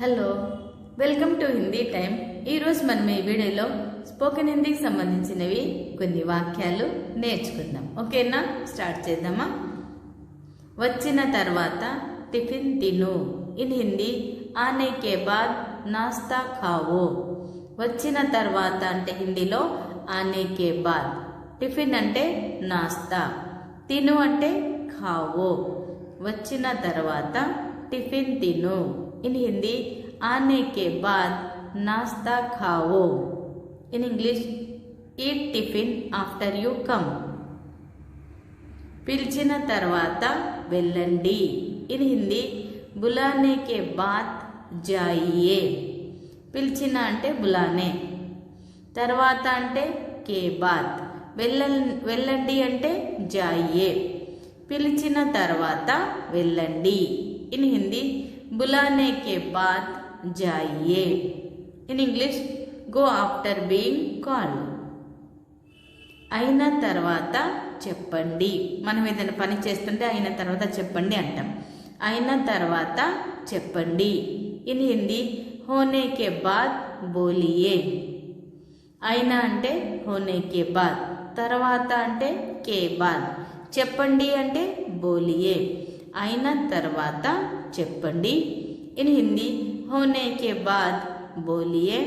Hello, welcome to Hindi time. ఈరోజు మనం ఈ వీడియోలో స్పోకెన్ హిందీకి సంబంధించినవి కొన్ని వాక్యాలు నేర్చుకుందాం. ఓకేనా? స్టార్ట్ చేద్దామా? వచ్చిన తర్వాత టిఫిన్ తిను. ఇన్ హిందీ ఆనే కే బాద్ నాస్తా ఖావో. వచ్చిన తర్వాత అంటే హిందీలో ఆనే కే బాద్, టిఫిన్ అంటే నాస్తా, తిను అంటే ఖావో. వచ్చిన తర్వాత టిఫిన్ తిను. इन हिंदी आने के बाद नाश्ता खाओ. In English eat tiffin after you come. పిలిచిన తర్వాత వెళ్ళండి. ఇన్ హిందీ బులానే కే బాద్ జాయియే. పిలిచిన అంటే బులానే, తర్వాత అంటే కే బాద్, వెళ్ళండి అంటే జాయియే. పిలిచిన తర్వాత వెళ్ళండి. ఇన్ హిందీ बुलाने के बाद जाइए. In English go after being called. అయిన తర్వాత చెప్పండి. మనం ఏదైనా పని చేస్తుంటే అయిన తర్వాత చెప్పండి అంటాం. అయిన తర్వాత చెప్పండి. ఇన్ హిందీ హోనే కే బాద్ బోలియే. అయిన అంటే హోనే కే బాద్, తర్వాత అంటే కే బాద్, చెప్పండి అంటే బోలియే. అయిన తర్వాత చెప్పండి. ఇన్ హిందీ హోనే కే బాద్ బోలియే.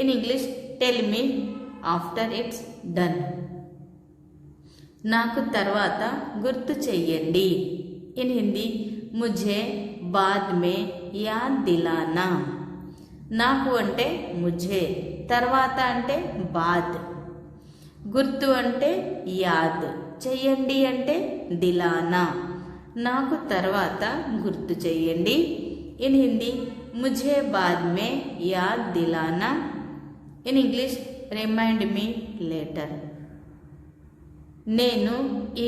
In English tell me after it's done. నాకు తర్వాత గుర్తు చెయ్యండి. ఇన్ హిందీ ముఝే బాద్ మే యాద్ దిలానా. నాకు అంటే ముఝే, తర్వాత అంటే బాద్, గుర్తు అంటే యాద్, చెయ్యండి అంటే దిలానా. నాకు తర్వాత గుర్తు చెయ్యండి. ఇన్ హిందీ ముఝే బాద్ మే యాద్ దిలానా. In English remind me later. నేను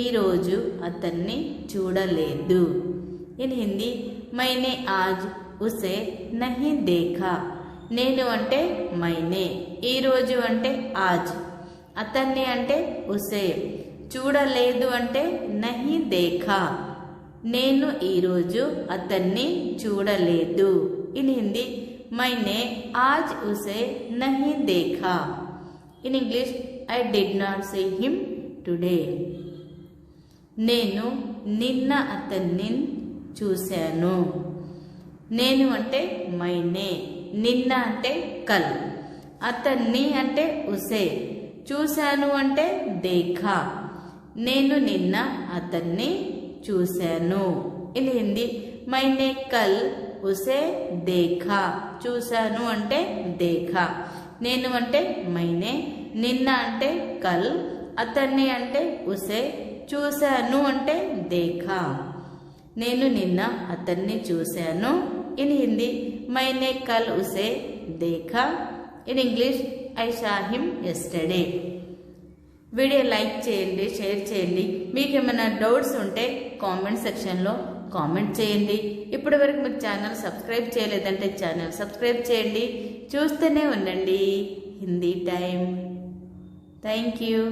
ఈరోజు అతన్ని చూడలేదు. ఇన్ హిందీ మైనే ఆజ్ ఉసే నహీ దేఖా. నేను అంటే మైనే, ఈరోజు అంటే ఆజ్, అతన్ని అంటే ఉసే, చూడలేదు అంటే నహీ దేఖా. నేను ఈరోజు అతన్ని చూడలేదు. ఇన్ హిందీ మైనే ఆజ్ ఉసే నహీ దేఖా. In English I did not see him today. నేను నిన్న అతన్ని చూశాను. నేను అంటే మైనే, నిన్న అంటే కల్, అతన్ని అంటే ఉసే, చూశాను అంటే దేఖా. నేను నిన్న అతన్ని చూశాను. ఇన్ హిందీ మైనే కల్ ఉసే దేఖా. చూశాను అంటే దేఖా, నేను అంటే మైనే, నిన్న అంటే కల్, అతన్ని అంటే ఉసే, చూశాను అంటే దేఖా. నేను నిన్న అతన్ని చూశాను. ఇన్ హిందీ మైనే కల్ ఉసే దేఖా. In English I saw him yesterday. Video like చేయండి, షేర్ చేయండి. మీకు ఏమైనా డౌట్స్ ఉంటే కామెంట్ సెక్షన్లో కామెంట్ చేయండి. ఇప్పటి వరకు మీరు ఛానల్ సబ్స్క్రైబ్ చేయలేదంటే ఛానల్ సబ్స్క్రైబ్ చేయండి. చూస్తూనే ఉండండి హిందీ టైం. Thank you.